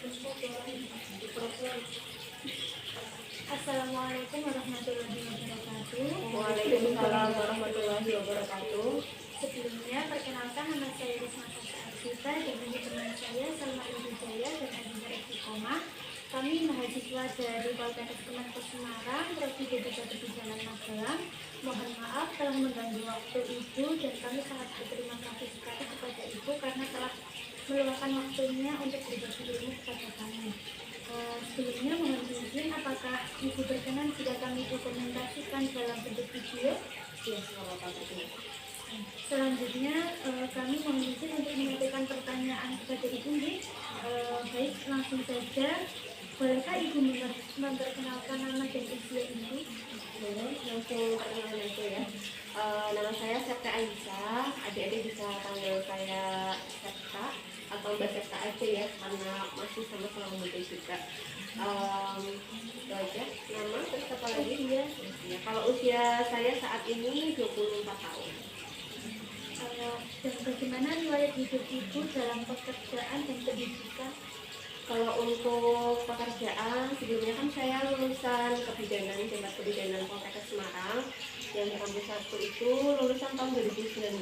Assalamualaikum warahmatullahi wabarakatuh. Waalaikumsalam warahmatullahi wabarakatuh. Sebelumnya, perkenalkan nama saya Risma Arsita dan ini teman saya Salma Indijaya dan Adinda Istiqomah. Kami mahasiswa dari Poltekkes Kemenkes Semarang, Prodi D3 Jalan Magelang. Mohon maaf telah mengganggu waktu Ibu dan kami sangat berterima kasih sekali kepada Ibu karena telah meluangkan waktunya untuk berbagi ilmu kepada kami. Sebelumnya mohon izin, apakah Ibu berkenan jika kami dokumentasikan dalam bentuk video? Ya, selamat pagi. Selanjutnya kami mohon izin untuk menyampaikan pertanyaan kepada Ibu. Baik, langsung saja. Bolehkah Ibu memperkenalkan nama dan usia Ibu? Langsung perkenalan aja ya. Nama saya Septa Aisyah. Adik-adik bisa panggil saya Septa atau Mbak Septa aja ya, karena masih sama-sama muda juga. Itu aja. Nama terus apa lagi? Usia. Kalau usia saya saat ini 24 tahun. Dan bagaimana riwayat hidup Ibu dalam pekerjaan dan pendidikan? Kalau untuk pekerjaan, sebelumnya kan saya lulusan kebidanan, Jenderal Kebidanan Poltekkes Semarang yang kampus 1 itu lulusan tahun 2019.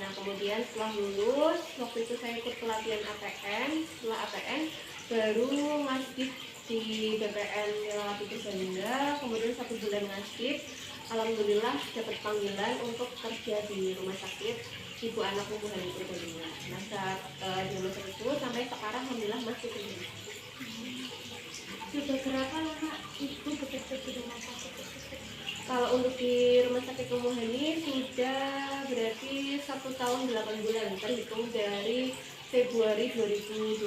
Nah, kemudian setelah lulus, waktu itu saya ikut pelatihan APN. Setelah APN, baru ngasih di BPN Melati Samarinda, kemudian 1 bulan ngasih. Alhamdulillah dapat panggilan untuk kerja di rumah sakit Ibu Anak Umum Hani Purbalingga. Nah, saat di rumah sakit itu sampai sekarang alhamdulillah masih di rumah sakit. Sudah berapa lama Ibu bekerja di rumah sakit tersebut? Kalau untuk di rumah sakit Umum Hani sudah berarti 1 tahun 8 bulan terhitung dari Februari 2020.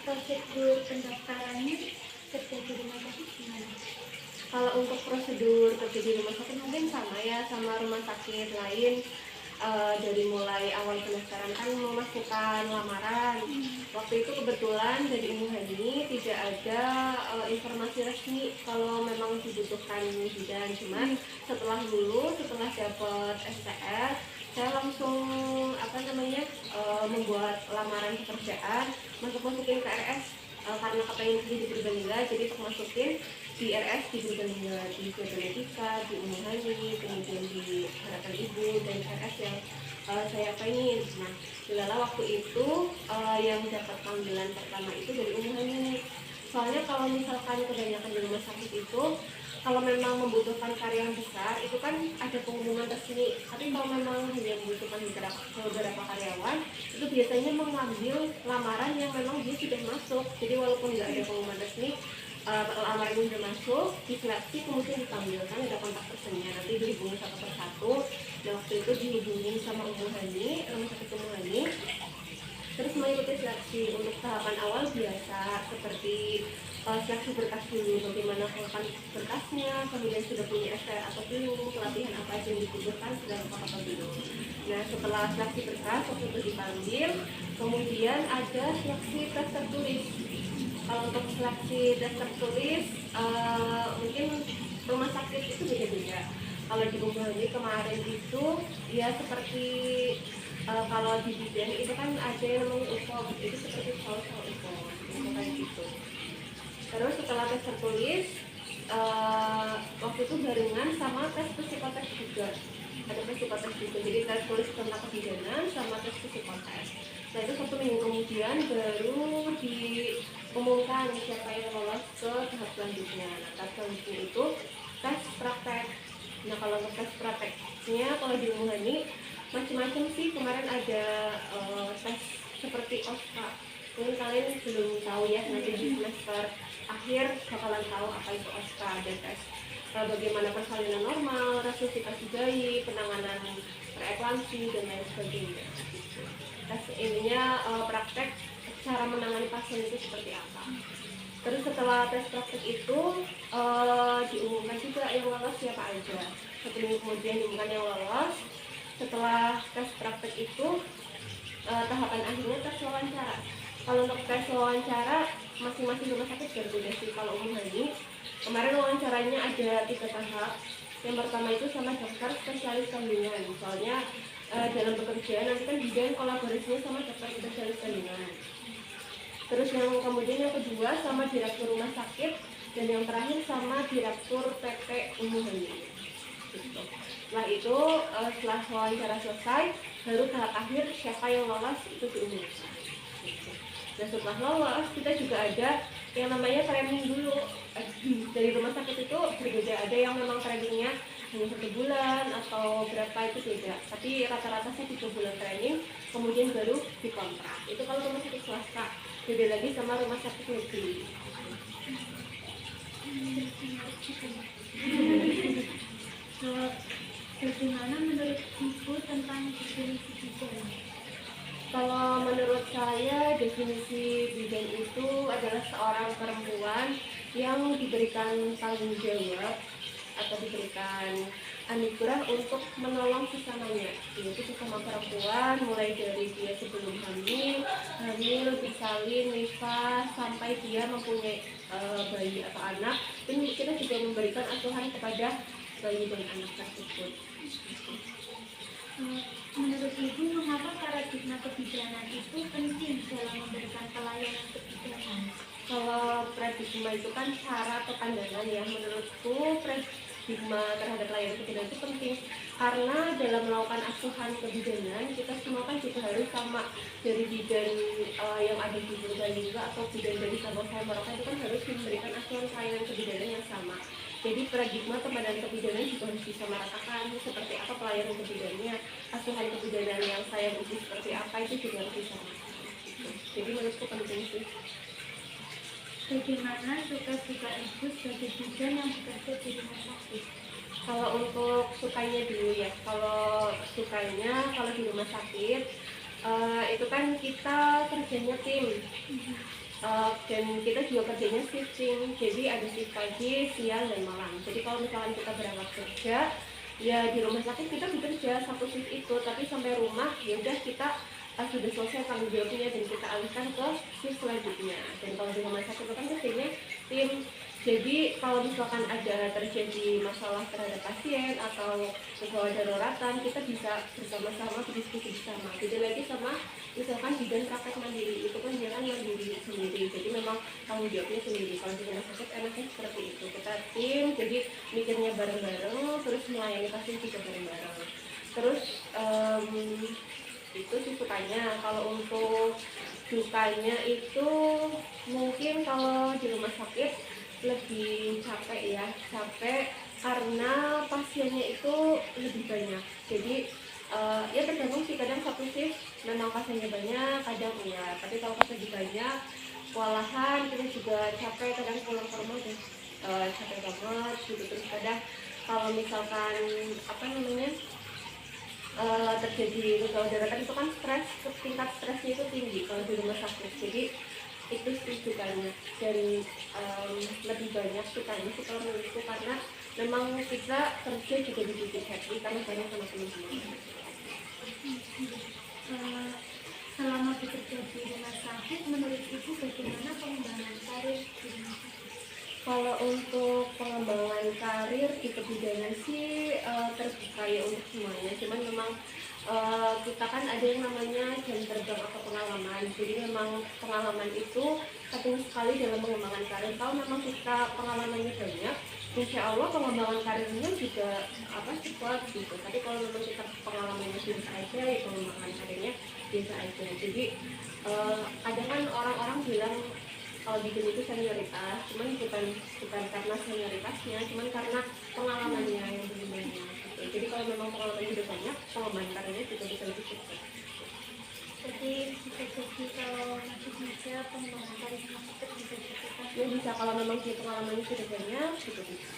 Prosedur pendaftarannya kerja di rumah sakit gimana? Kalau untuk prosedur kerja di rumah sakit mungkin sama ya, sama rumah sakit lain. Dari mulai awal pendaftaran kan memasukkan lamaran. Waktu itu kebetulan dari Umum Hani tidak ada informasi resmi kalau memang dibutuhkan bidan. Cuman setelah lulus, setelah dapat STR, saya langsung membuat lamaran pekerjaan, masukin ke RS karena kepengen kerja di Purbalingga, jadi untuk masukin di RS di Purbalingga, di Genetika, di Umum Hani, kemudian di Harapan Ibu dan RS yang saya pengen. Nah, dilala waktu itu yang dapat panggilan pertama itu dari Umum Hani. Soalnya kalau misalkan kebanyakan di rumah sakit itu, kalau memang membutuhkan karya yang besar, itu kan ada pengumuman resmi. Tapi kalau memang hanya membutuhkan beberapa karyawan, itu biasanya mengambil lamaran yang memang dia sudah masuk. Jadi walaupun nggak ada pengumuman resmi, lamaran ini sudah masuk, diseleksi, kemudian dipanggil, kan ada kontak personnya, nanti dihubungi satu persatu. Dan waktu itu dihubungin sama Umum Hani, rumah sakit Umum Hani, terus mengikuti seleksi. Untuk tahapan awal biasa seperti seleksi berkas dulu, bagaimana kelengkapan berkasnya, kemudian sudah punya STR atau belum, pelatihan apa aja yang dibutuhkan, sudah lengkap atau belum. Nah, setelah seleksi berkas waktu itu dipanggil, kemudian ada seleksi tes tertulis. Kalau untuk seleksi tes tertulis mungkin rumah sakit itu beda-beda. Kalau di Umum Hani kemarin itu ya seperti kalau di bidan itu kan ada yang namanya UFO, itu seperti soal UFO kayak gitu. Terus setelah tes tertulis waktu itu barengan sama tes psikotes juga, ada tes psikotes juga, jadi tes tulis tentang kebidanan sama tes psikotes. Nah, itu 1 minggu kemudian baru diumumkan siapa yang lolos ke tahap selanjutnya. Nah, tahap selanjutnya itu tes praktek. Nah, kalau untuk tes prakteknya kalau di Umum Hani macam-macam sih. Kemarin ada tes seperti OSCA, mungkin kalian belum tahu ya, nanti di semester akhir bakalan tahu apa itu OSCA. Ada tes bagaimana persalinan normal, resusitasi bayi, penanganan preeklamsi dan lain sebagainya. Tes ininya praktek cara menangani pasien itu seperti apa. Terus setelah tes praktek itu diumumkan juga yang lolos siapa aja. 1 minggu kemudian diumumkan yang lolos. Setelah tes praktek itu tahapan akhirnya tes wawancara. Kalau untuk tes wawancara masing-masing rumah sakit berbeda sih. Kalau Umum Hani kemarin wawancaranya ada 3 tahap. Yang pertama itu sama dokter spesialis kandungan, soalnya dalam bekerja, nanti kan bidan kolaborasinya sama dokter spesialis kandungan. Terus yang kemudian yang kedua sama direktur rumah sakit, dan yang terakhir sama direktur PT Umum Hamil. Gitu. Setelah itu setelah wawancara selesai, baru tahap akhir siapa yang lolos itu diumumkan. Gitu. Dan setelah lolos kita juga ada yang namanya training dulu. Dari rumah sakit itu berbeda, ada yang memang trainingnya hanya 1 bulan atau berapa itu beda. Tapi rata-rata sih 3 bulan training, kemudian baru dikontrak. Itu kalau rumah sakit swasta. Beda lagi sama rumah sakit negeri. Bagaimana menurut Ibu tentang definisi bidan? Kalau menurut saya definisi bidan itu adalah seorang perempuan yang diberikan tanggung jawab atau diberikan anugerah untuk menolong sesamanya, yaitu sesama perempuan, mulai dari dia sebelum hamil, bersalin, nifas, sampai dia mempunyai bayi atau anak, dan kita juga memberikan asuhan kepada bayi dan anak tersebut. Menurut Ibu, mengapa paradigma kebidanan itu penting dalam memberikan pelayanan kebidanan? Kalau paradigma itu kan cara atau pandangan ya, menurutku paradigma terhadap layanan kebidanan itu penting karena dalam melakukan asuhan kebidanan kita semua kan juga harus sama, dari bidan yang ada di Purbalingga atau bidan dari Sabang sampai Merauke itu kan harus memberikan asuhan pelayanan kebidanan yang sama. Jadi paradigma pandangan kebidanan juga harus disamaratakan, seperti apa pelayanan kebidanannya, asuhan kebidanan yang saya butuh seperti apa itu juga harus disamaratakan. Jadi menurutku penting sih. Bagaimana suka-suka Ibu sebagai bidan yang bekerja di rumah sakit? Kalau untuk sukanya dulu ya, kalau sukanya kalau di rumah sakit itu kan kita kerjanya tim, dan kita juga kerjanya shifting, jadi ada shift pagi, siang, dan malam. Jadi kalau misalkan kita berangkat kerja, ya di rumah sakit kita bekerja satu shift itu, tapi sampai rumah ya udah kita sudah selesai tanggung jawabnya dan kita alihkan ke shift selanjutnya. Dan kalau di rumah sakit itu kan kerjanya tim. Jadi kalau misalkan ada terjadi masalah terhadap pasien atau sebuah daruratan, kita bisa bersama-sama berdiskusi bersama. Beda lagi sama misalkan bidan praktek mandiri, itu kan dia kan mandiri sendiri, jadi memang tanggung jawabnya sendiri. Kalau di rumah sakit enaknya seperti itu, kita tim, jadi mikirnya bareng-bareng, terus melayani pasien juga bareng-bareng. Terus itu sih sukanya. Kalau untuk dukanya itu mungkin kalau di rumah sakit lebih capek ya, capek karena pasiennya itu lebih banyak. Jadi ya tergantung sih, kadang satu shift memang pasiennya banyak, kadang enggak. Tapi kalau pas lagi banyak, kewalahan, kita juga capek, kadang pulang ke rumah dan capek banget gitu. Terus kadang kalau misalkan terjadi luka daratan itu kan stres, tingkat stresnya itu tinggi kalau di rumah sakit. Jadi itu sih sukanya, dan lebih banyak sukanya sih kalau menurutku, karena memang kita kerja juga di titik happy karena banyak sama teman-teman. Selama bekerja di rumah sakit, menurut Ibu bagaimana pengembangan karir di rumah sakit? Kalau untuk pengembangan karir di kebidanan sih terbuka ya untuk semuanya, cuman memang kita kan ada yang namanya jam terbang atau pengalaman. Jadi memang pengalaman itu penting sekali dalam pengembangan karir. Kalau memang kita pengalamannya banyak, insya Allah pengembangan karirnya juga cepat gitu. Tapi kalau memang kita pengalamannya biasa aja, ya pengembangan karirnya biasa aja. Jadi kadang kan orang-orang bilang kalau bikin itu senioritas, cuman bukan karena senioritasnya, cuman karena pengalamannya yang lebih banyak gitu. Jadi kalau memang pengalamannya udah banyak, pengembangan karirnya juga bisa lebih cepat. Jadi bisa jadi kalau masih bisa pengembangan karir rumah sakit bisa cepat. Ya bisa, kalau memang dia pengalamannya sudah banyak juga bisa.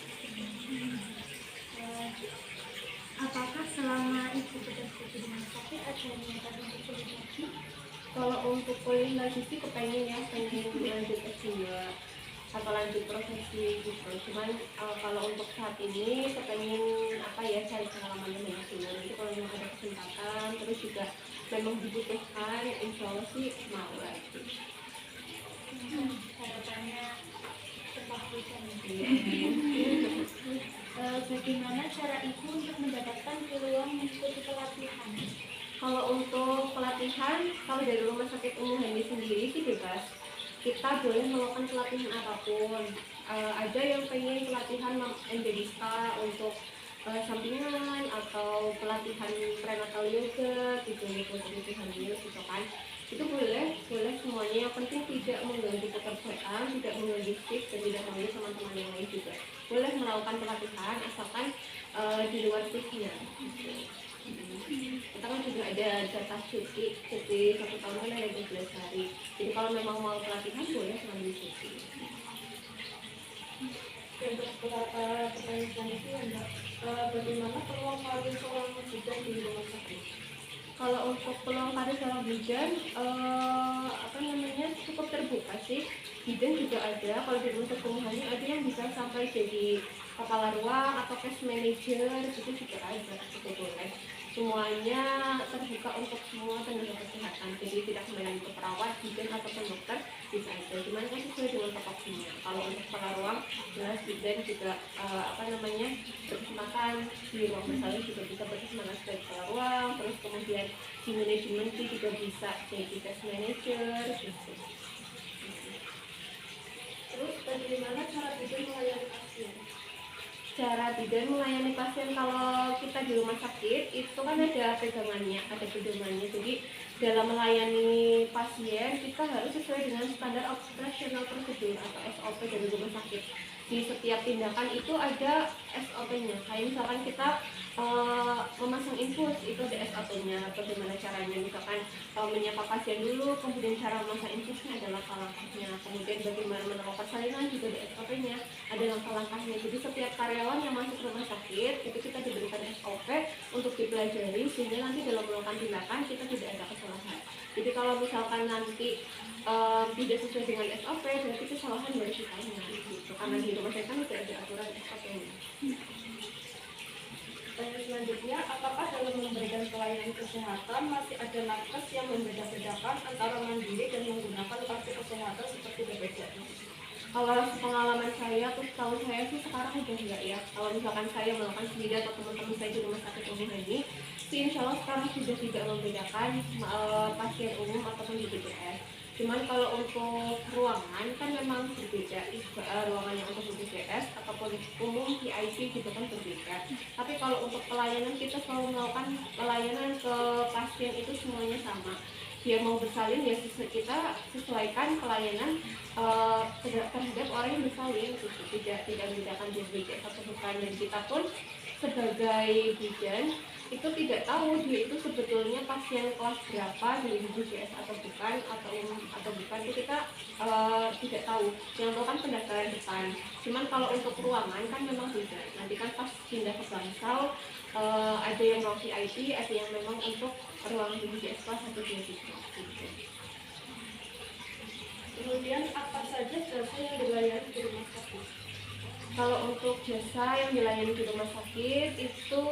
Apakah selama Ibu bekerja di rumah sakit ada niatan untuk kuliah lagi? Kalau untuk kuliah lagi sih pengen lanjut S2 atau lanjut profesi gitu. Cuman kalau untuk saat ini kepengen cari pengalaman yang banyak dulu. Nanti kalau memang ada kesempatan, terus juga memang dibutuhkan, insya Allah sih mau lagi. Harapannya cepat bisa. Bagaimana cara ibu untuk mendapatkan peluang mengikuti pelatihan? Kalau untuk pelatihan, kalau dari rumah sakit umum Hani sendiri sih bebas. Kita boleh melakukan pelatihan apapun. Ada yang pengen pelatihan MBDISA untuk sampingan atau pelatihan prenatal yoga gitu untuk ibu hamil gitu kan. Itu boleh semuanya. Yang penting tidak mengganggu pekerjaan, tidak mengganggu shift dan tidak mengganggu teman-teman yang lain juga. Boleh melakukan pelatihan asalkan di luar shiftnya. Gitu. Kita kan juga ada jatah cuti 1 tahun kan ada 12 hari. Jadi kalau memang mau pelatihan boleh mengambil cuti. Untuk pertanyaan selanjutnya, bagaimana peluang karir seorang bidan di rumah sakit? Kalau untuk peluang karir seorang bidan, cukup terbuka sih. Bidan juga ada. Kalau di rumah sakit umum ada yang bisa sampai jadi kepala ruang atau case manager, itu juga ada. Itu boleh. Semuanya terbuka untuk semua tenaga kesehatan. Jadi tidak kembali ke perawat, bidan ataupun dokter bisa aja. Cuman kan sesuai dengan topoksinya. Kalau untuk kepala ruang, jelas bidan juga berkesempatan di ruang bersalin juga bisa berkesempatan sebagai kepala ruang. Terus kemudian di manajemen itu juga bisa jadi case manager gitu. Terus bagaimana cara bidan melayani pasien? Cara bidan melayani pasien kalau kita di rumah sakit itu kan ada pedomannya. Jadi dalam melayani pasien kita harus sesuai dengan standar operasional prosedur atau SOP dari rumah sakit. Di setiap tindakan itu ada SOP-nya. Kayak misalkan kita memasang infus, itu ada SOP-nya. Bagaimana caranya, misalkan menyapa pasien dulu, kemudian cara memasang infusnya ada langkah-langkahnya. Kemudian bagaimana menerapkan salinan juga ada SOP-nya, ada langkah-langkahnya. Jadi setiap karyawan yang masuk rumah sakit itu kita diberikan SOP untuk dipelajari sehingga nanti dalam melakukan tindakan kita tidak ada kesalahan. Jadi kalau misalkan nanti tidak sesuai dengan SOP, berarti kesalahan dari kitanya gitu. Karena di rumah sakit kan tidak ada aturan SOP-nya. Pertanyaan selanjutnya, apakah dalam memberikan pelayanan kesehatan masih ada nakes yang membeda-bedakan antara mandiri dan menggunakan kartu kesehatan seperti BPJS? Kalau pengalaman saya, terus tahu saya sih sekarang udah enggak ya. Kalau misalkan saya melakukan sendiri atau teman-teman saya di rumah sakit umum ini, sih insya Allah sekarang sudah tidak membedakan pasien umum ataupun BPJS. Cuman kalau untuk ruangan kan memang berbeda, ruangan yang untuk BPJS ataupun umum VIP gitu kan berbeda. Tapi kalau untuk pelayanan kita selalu melakukan pelayanan ke pasien itu semuanya sama. Dia mau bersalin ya kita sesuaikan pelayanan terhadap orang yang bersalin gitu. Tidak membedakan dia BPJS atau bukan. Dan kita pun sebagai bidan itu tidak tahu dia itu sebetulnya pasien kelas berapa dari BPJS atau bukan atau bukan itu kita tidak tahu. Yang tahu kan pendaftaran depan. Cuman kalau untuk ruangan kan memang beda. Nanti kan pas pindah ke Bangsal ada yang ruang VIP, ada yang memang untuk ruang BPJS kelas 1, 2, 3 gitu. Kemudian apa saja jasa yang dilayani di rumah sakit? Kalau untuk jasa yang dilayani di rumah sakit itu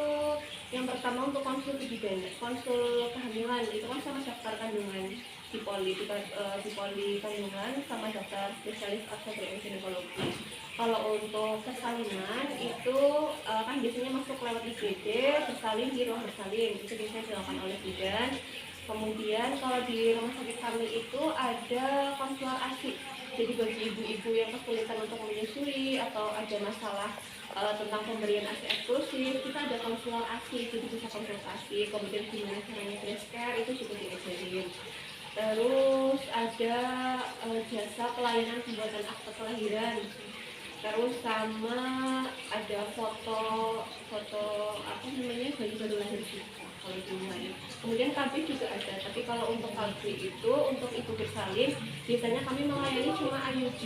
yang pertama untuk konsul kehamilan itu kan sama daftar kandungan di poli kandungan sama daftar spesialis obstetrik dan ginekologi. Kalau untuk persalinan itu kan biasanya masuk lewat IGD, bersalin di ruang bersalin itu biasanya dilakukan oleh bidan. Kemudian kalau di rumah sakit kami itu ada konselor ASI. Jadi bagi ibu-ibu yang kesulitan untuk menyusui atau ada masalah tentang pemberian ASI eksklusif, kita ada konselor ASI, jadi bisa konsultasi. Kemudian gimana caranya breast care itu juga diajarin. Terus ada jasa pelayanan pembuatan akte kelahiran. Terus sama ada foto bayi baru lahir juga kalau di rumahnya. Kemudian KB juga ada, tapi kalau untuk KB itu untuk ibu bersalin biasanya kami melayani cuma IUD.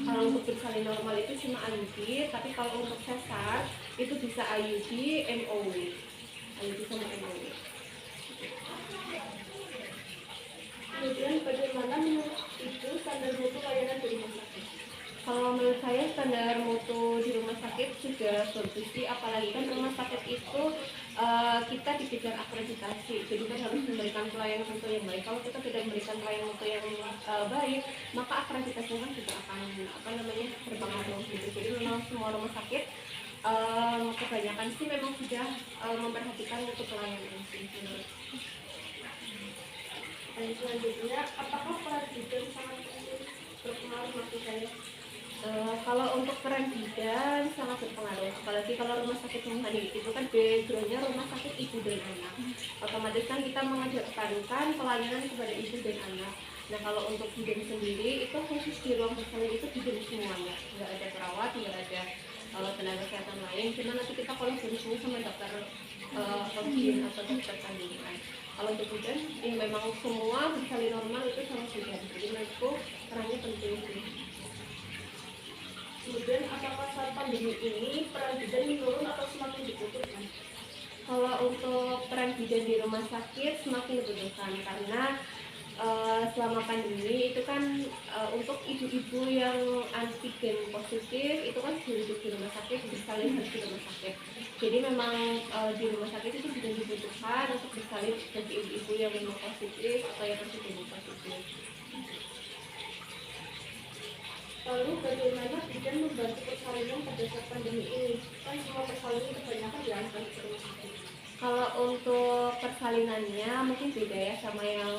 Kalau untuk bersalin normal itu cuma IUD, tapi kalau untuk sesar itu bisa IUD, MOW. IUD sama MOW. Kemudian bagaimana menurut Ibu standar mutu layanan di rumah sakit? Kalau menurut saya standar mutu di rumah sakit sudah bagus sih, apalagi kan rumah sakit itu kita dikejar akreditasi, jadi kan harus memberikan pelayanan mutu yang baik. Kalau kita tidak memberikan pelayanan mutu yang baik, maka akreditasinya kan juga akan berpengaruh gitu. Jadi memang semua rumah sakit Kebanyakan sih memang sudah memperhatikan untuk pelayanan sih menurut. Dan selanjutnya, apakah peran bidan sangat penting berpengaruh maksud saya? Kalau untuk peran bidan sangat berpengaruh, apalagi kalau rumah sakit umum itu kan backgroundnya rumah sakit ibu dan anak. Otomatis kan kita mengedepankan pelayanan kepada ibu dan anak. Nah kalau untuk bidan sendiri itu khusus di ruang bersalin itu bidan semuanya, nggak ada perawat, nggak ada tenaga kesehatan lain. Cuma nanti kita kolaborasinya sama dokter obgyn atau dokter kandungan. Kalau untuk bidan, ya memang semua bersalin normal itu sama bidan. Jadi menurutku perannya penting sih. Kemudian, apakah saat pandemi ini peran bidan menurun atau semakin dibutuhkan? Kalau untuk peran bidan di rumah sakit semakin dibutuhkan karena selama pandemi itu kan untuk ibu-ibu yang antigen positif itu kan sulit di rumah sakit, bersalin harus di rumah sakit. Jadi memang di rumah sakit itu juga dibutuhkan untuk bersalin bagi ibu-ibu yang memang positif atau yang antigen positif. Lalu bagaimana bidan membantu persalinan pada saat pandemi ini? Kan semua persalinan kebanyakan diantar ke rumah sakit. Kalau untuk persalinannya mungkin beda ya sama yang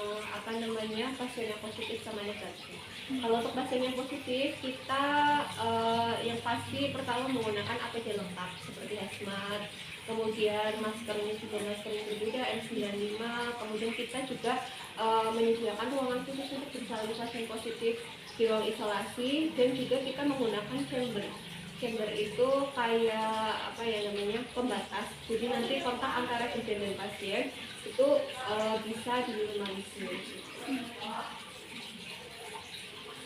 pasien yang positif sama negatif. Kalau untuk pasien yang positif kita yang pasti pertama menggunakan APD lengkap seperti hazmat, kemudian maskernya juga masker yang berbeda N95, kemudian kita juga menyediakan ruangan khusus untuk bersalin pasien positif di ruang isolasi, dan juga kita menggunakan chamber. Chamber itu kayak pembatas. Jadi nanti kontak antara bidan dan pasien itu bisa diminimalisir.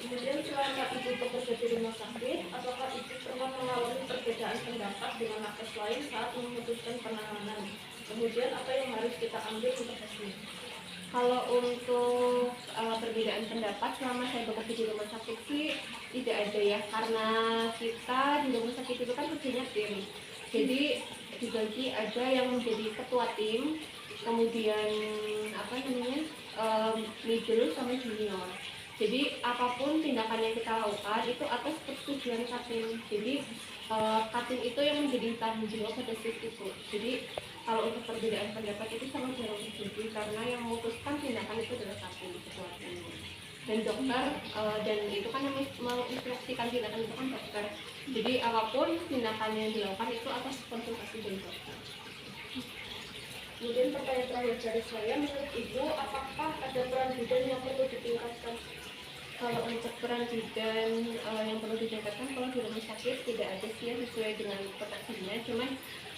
Kemudian selama ibu bekerja di rumah sakit, apakah ibu pernah mengalami perbedaan pendapat dengan nakes lain saat memutuskan penanganan? Kemudian apa yang harus kita ambil untuk hasilnya? Kalau untuk perbedaan pendapat selama saya bekerja di rumah sakit sih tidak ada ya, karena kita di rumah sakit itu kan kerjanya tim. Jadi dibagi ada yang menjadi ketua tim, kemudian middle sama junior. Jadi apapun tindakan yang kita lakukan itu atas persetujuan Katin. Jadi Katin itu yang menjadi tanggung jawab pada shift itu. Jadi kalau untuk perbedaan pendapat itu sangat jarang terjadi karena yang memutuskan tindakan itu adalah Katin ketua tim. Dan dokter dan itu kan yang menginstruksikan tindakan itu kan dokter. Jadi apapun tindakan yang dilakukan itu atas konsultasi dari dokter. Kemudian pertanyaan terakhir dari saya, menurut ibu apakah ada peran bidan yang perlu ditingkatkan? Kalau untuk peran bidan yang perlu ditingkatkan, kalau di rumah sakit tidak ada sih ya sesuai dengan potensinya. Cuman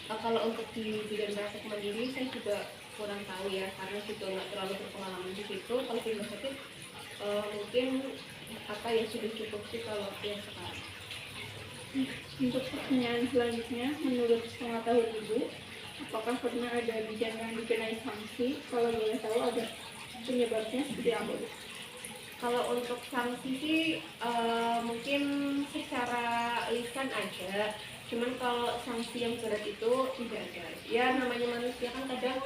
kalau untuk di bidan praktek mandiri saya juga kurang tahu ya, karena juga nggak terlalu berpengalaman di situ. Kalau di rumah sakit mungkin sudah cukup sih kalau yang sekarang. Untuk pertanyaan selanjutnya, menurut pengetahuan ibu, apakah pernah ada bidan yang dikenai sanksi? Kalau boleh tahu ada penyebabnya seperti apa? Kalau untuk sanksi sih mungkin secara lisan ada, cuman kalau sanksi yang berat itu tidak ada. Ya namanya manusia kan kadang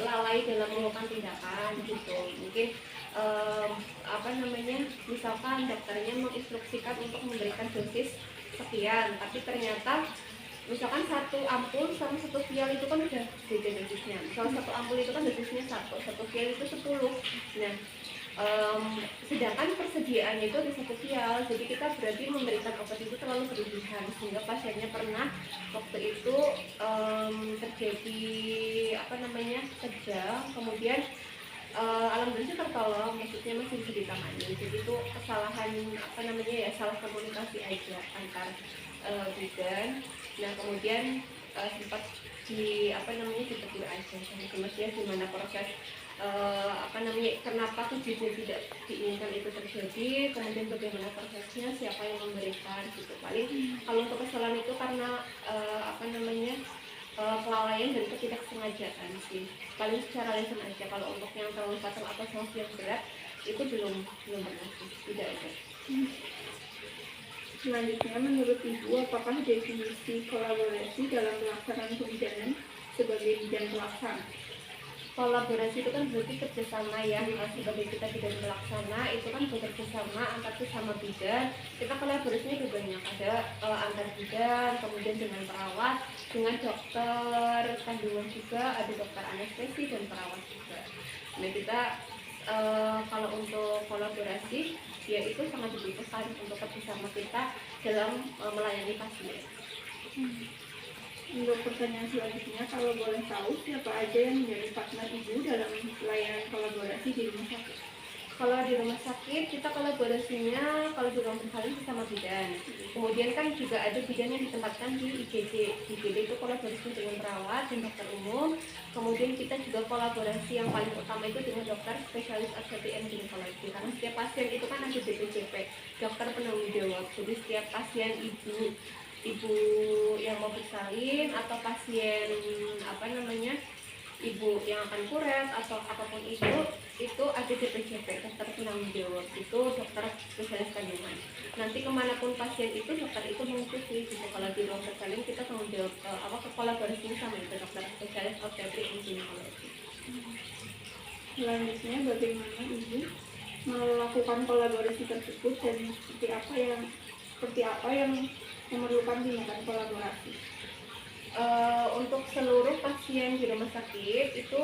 lalai dalam melakukan tindakan gitu. Mungkin misalkan dokternya menginstruksikan untuk memberikan dosis sekian, tapi ternyata misalkan satu ampul sama satu vial itu kan udah beda dosisnya. Kalau satu ampul itu kan dosisnya satu vial itu 10. Nah sedangkan persediaannya itu ada satu vial, jadi kita berarti memberikan obat itu terlalu berlebihan sehingga pasiennya pernah waktu itu terjadi kejang, kemudian alhamdulillah tertolong, maksudnya masih bisa ditangani. Jadi itu kesalahan salah komunikasi aja antar bidan. Nah kemudian sempat ditegur aja sama kemudian gimana proses kenapa kejadian tidak diinginkan itu terjadi, kemudian bagaimana prosesnya, siapa yang memberikan gitu. Paling kalau untuk kesalahan itu karena kelalaian dan ketidaksengajaan sih, paling secara lisan aja. Kalau untuk yang terlalu fatal atau sanksi yang berat itu belum pernah sih, tidak ada. Selanjutnya, menurut ibu, apakah definisi kolaborasi dalam pelaksanaan kebijakan sebagai bidang pelaksana? Kolaborasi itu kan berarti kerjasama ya. Sebagai kita bidang pelaksana itu kan bekerja sama antar sesama bidang. Kita kolaborasinya juga banyak, ada antar bidang, kemudian dengan perawat, dengan dokter kandungan juga, ada dokter anestesi dan perawat juga. Nah kita kalau untuk kolaborasi ya itu sangat dibutuhkan untuk kerjasama kita dalam melayani pasien. Untuk pertanyaan selanjutnya, kalau boleh tahu siapa aja yang menjadi partner ibu dalam pelayanan kolaborasi di rumah sakit? Kalau di rumah sakit kita kolaborasinya kalau di ruang bersalin bersama bidan. Kemudian kan juga ada bidan yang ditempatkan di IGD. Di IGD itu kolaborasi dengan perawat dan dokter umum. Kemudian kita juga kolaborasi yang paling utama itu dengan dokter spesialis obstetrik dan ginekologi. Karena setiap pasien itu kan ada DPJP, dokter penanggung jawab. Jadi setiap pasien ibu yang mau bersalin atau pasien ibu yang akan kuret atau apapun itu ada DPJP, dokter penanggung jawab, itu dokter spesialis kandungan. Nanti kemanapun pasien itu dokter itu mengikuti gitu. Kalau di ruang bersalin kita tanggung jawab kolaborasinya sama itu dokter spesialis obstetrik dan ginekologi. Selanjutnya, bagaimana ibu melakukan kolaborasi tersebut dan seperti apa yang memerlukan tindakan kolaborasi? Untuk seluruh pasien di rumah sakit itu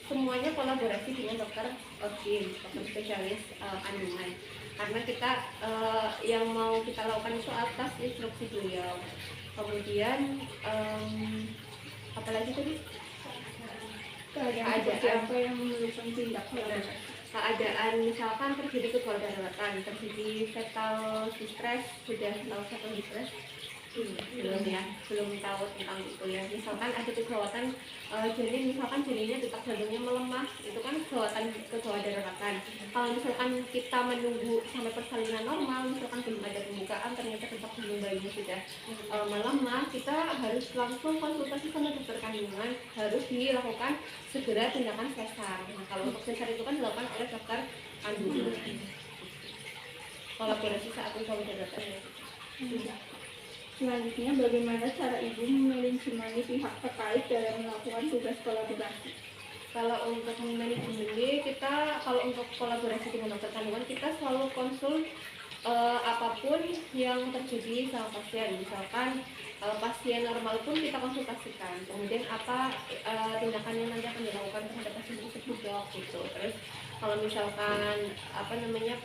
semuanya kolaborasi dengan dokter dokter spesialis kandungan. Karena kita yang mau kita lakukan itu atas instruksi beliau. Kemudian apalagi tadi? Keadaan apa yang memerlukan tindak kolaborasi? Keadaan misalkan terjadi kedaruratan, terjadi fetal distress, sudah tahu fetal distress? Belum ya, belum tahu tentang itu ya. Misalkan ada kegawatan janin, misalkan janinnya detak jantungnya melemah, itu kan kegawat daruratan. Kalau misalkan kita menunggu sampai persalinan normal, misalkan belum ada pembukaan, ternyata detak jantung bayinya sudah melemah, kita harus langsung konsultasi sama dokter kandungan, harus dilakukan segera tindakan sesar. Nah, kalau untuk sesar itu kan dilakukan oleh dokter kandungan. Kolaborasi saat kegawat daruratan ya. Selanjutnya, bagaimana cara ibu memanajemen pihak terkait dalam melakukan tugas kolaborasi? Kalau untuk memanajemen kita, kalau untuk kolaborasi dengan dokter kandungan kita selalu konsul apapun yang terjadi sama pasien. Misalkan pasien normal pun kita konsultasikan. Kemudian apa tindakan yang nanti akan dilakukan terhadap pasien tersebut dok gitu. Terus kalau misalkan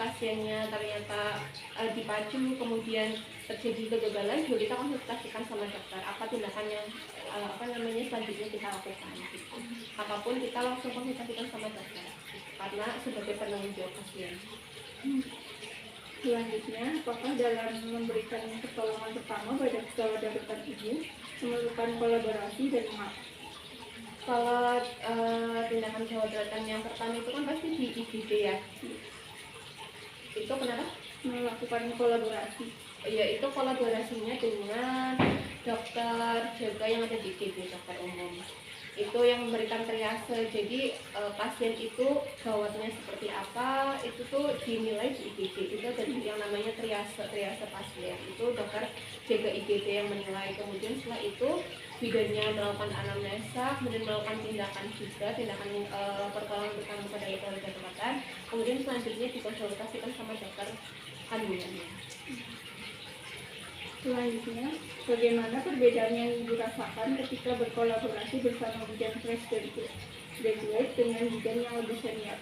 pasiennya ternyata dipacu kemudian terjadi kegagalan, juga kita konsultasikan sama dokter apa tindakan yang selanjutnya kita lakukan gitu. Apapun kita langsung konsultasikan sama dokter karena sebagai penanggung jawab pasien. Selanjutnya, apakah dalam memberikan pertolongan pertama pada gawat darurat ibu memerlukan kolaborasi dan mengapa? Kalau tindakan gawat darurat yang pertama itu kan pasti di IGD ya. Itu kenapa? Melakukan kolaborasi. Ya itu kolaborasinya dengan dokter jaga yang ada di IGD, dokter umum. Itu yang memberikan triase. Jadi pasien itu gawatnya seperti apa, itu tuh dinilai di IGD. Itu ada yang namanya triase pasien. Itu dokter jaga IGD yang menilai. Kemudian setelah itu bidannya melakukan anamnesa, kemudian melakukan tindakan pertolongan pertama pada gawat darurat. Kemudian selanjutnya dikonsultasikan sama dokter kandungannya. Selanjutnya, bagaimana perbedaan yang ibu rasakan ketika berkolaborasi bersama bidan fresh graduate dengan bidan yang lebih senior?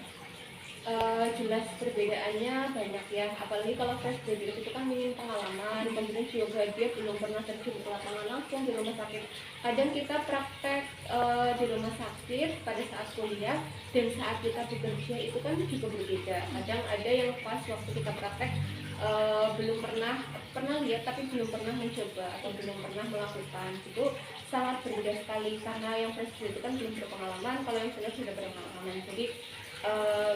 Jelas perbedaannya banyak ya, apalagi kalau fresh graduate itu kan minim pengalaman, kemudian juga dia belum pernah terjun ke lapangan langsung di rumah sakit. Kadang kita praktek di rumah sakit pada saat kuliah dan saat kita bekerja itu kan juga berbeda. Kadang ada yang pas waktu kita praktek belum pernah lihat tapi belum pernah mencoba atau belum pernah melakukan, itu sangat berbeda sekali karena yang fresh graduate itu kan belum berpengalaman, kalau yang senior sudah berpengalaman. Jadi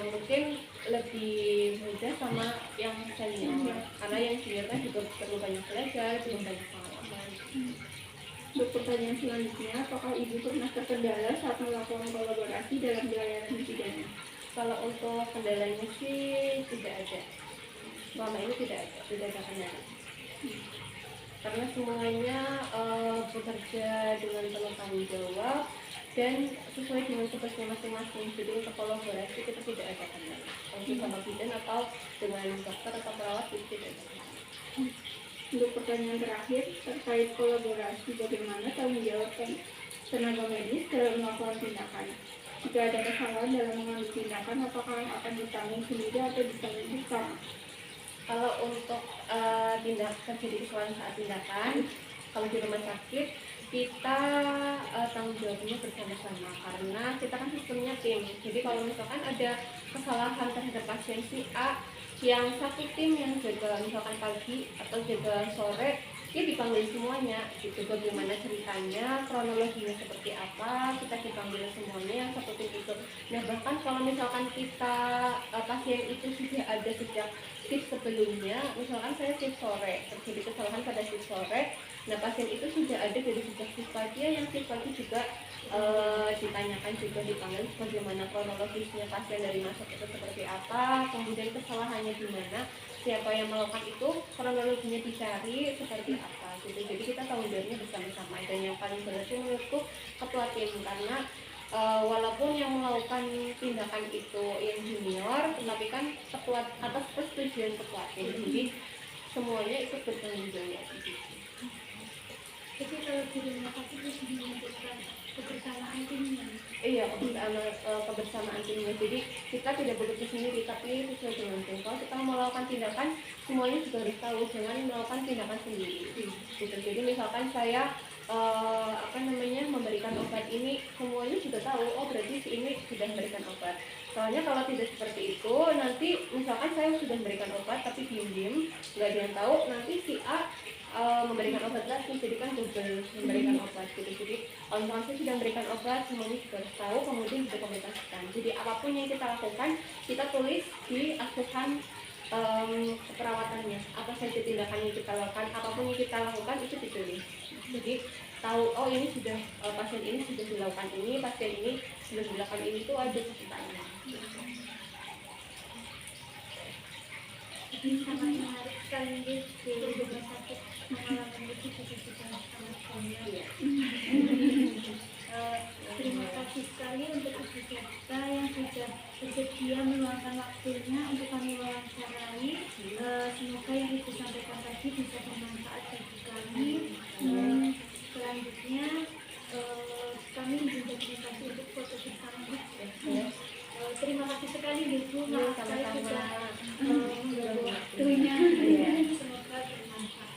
mungkin lebih mudah sama yang senior karena yang senior kan juga perlu banyak belajar, belum banyak pengalaman. Untuk pertanyaan selanjutnya, apakah ibu pernah terkendala saat melakukan kolaborasi dalam pelayanan bidannya? Kalau untuk kendalanya sih tidak ada, selama ini tidak ada kendala karena semuanya bekerja dengan penuh tanggung jawab dan sesuai dengan tugasnya masing-masing. Jadi untuk kolaborasi kita tidak ada kendala. Untuk sama bidan atau dengan dokter atau perawat itu tidak ada kendala. Untuk pertanyaan terakhir terkait kolaborasi, bagaimana tanggung jawab tenaga medis dalam melakukan tindakan? Jika ada kesalahan dalam mengambil tindakan, apakah akan ditanggung sendiri atau ditanggung bersama? Kalau untuk terjadi kesalahan saat tindakan, kalau di rumah sakit kita tanggung jawabnya bersama-sama karena kita kan sistemnya tim. Jadi kalau misalkan ada kesalahan terhadap pasien si A yang satu tim yang jaga misalkan pagi atau jaga sore, dia dipanggil semuanya gitu, bagaimana ceritanya, kronologinya seperti apa, kita dipanggil semuanya yang satu tim itu. Nah bahkan kalau misalkan kita pasien itu sudah ada sejak shift sebelumnya, misalkan saya shift sore, terjadi kesalahan pada shift sore, nah pasien itu sudah ada dari sejak shift pagi, yang shift pagi juga ditanyakan juga, dipanggil bagaimana kronologisnya pasien dari masuk itu seperti apa, kemudian kesalahannya di mana, siapa yang melakukan itu, kronologinya dicari seperti apa gitu. Jadi kita tanggung jawabnya bersama-sama, dan yang paling berat itu menurutku ketua tim, karena walaupun yang melakukan tindakan itu yang junior, tetapi kan ketua atas persetujuan ketua tim, jadi semuanya ikut bertanggung jawab gitu. Jadi kalau di rumah sakit itu menyebutkan kebersamaan timnya. Iya, kebersamaan timnya. Jadi kita tidak bekerja sendiri, tapi sesuai dengan tim. Kalau kita melakukan tindakan, semuanya juga harus tahu, jangan melakukan tindakan sendiri. Gitu. Jadi misalkan saya memberikan obat ini, semuanya juga tahu, oh berarti si ini sudah memberikan obat. Soalnya kalau tidak seperti itu, nanti misalkan saya sudah memberikan obat tapi diem-diem, nggak ada yang tahu, nanti si A memberikan obat lagi, jadi kan double memberikan obat gitu. Jadi kalau misalkan saya sudah memberikan obat, semuanya juga harus tahu, kemudian didokumentasikan. Jadi apapun yang kita lakukan, kita tulis di asuhan keperawatannya, apa saja tindakan yang kita lakukan, apapun yang kita lakukan itu ditulis. Jadi tahu, oh ini sudah pasien ini sudah dilakukan ini, pasien ini sudah dilakukan ini, itu ada ceritanya. Ini sangat menarik sekali di rumah sakit mengalami itu juga sangat banyak. Terima kasih sekali untuk Ibu Jessica yang sudah bersedia meluangkan waktunya untuk kami wawancarai. Semoga yang Ibu sampaikan tadi bisa bermanfaat bagi kami. Selanjutnya kami juga terima kasih untuk foto bersama. Terima kasih sekali Ibu, maaf sekali sudah mengganggu waktunya. Semoga bermanfaat.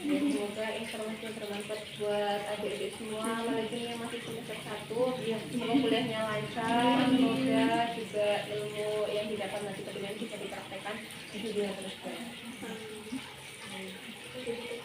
Semoga informasi yang bermanfaat buat adik-adik semua, apalagi yang masih semester 1, semoga kuliahnya lancar, semoga juga ilmu yang didapat nanti kemudian bisa dipraktekkan di dunia terus.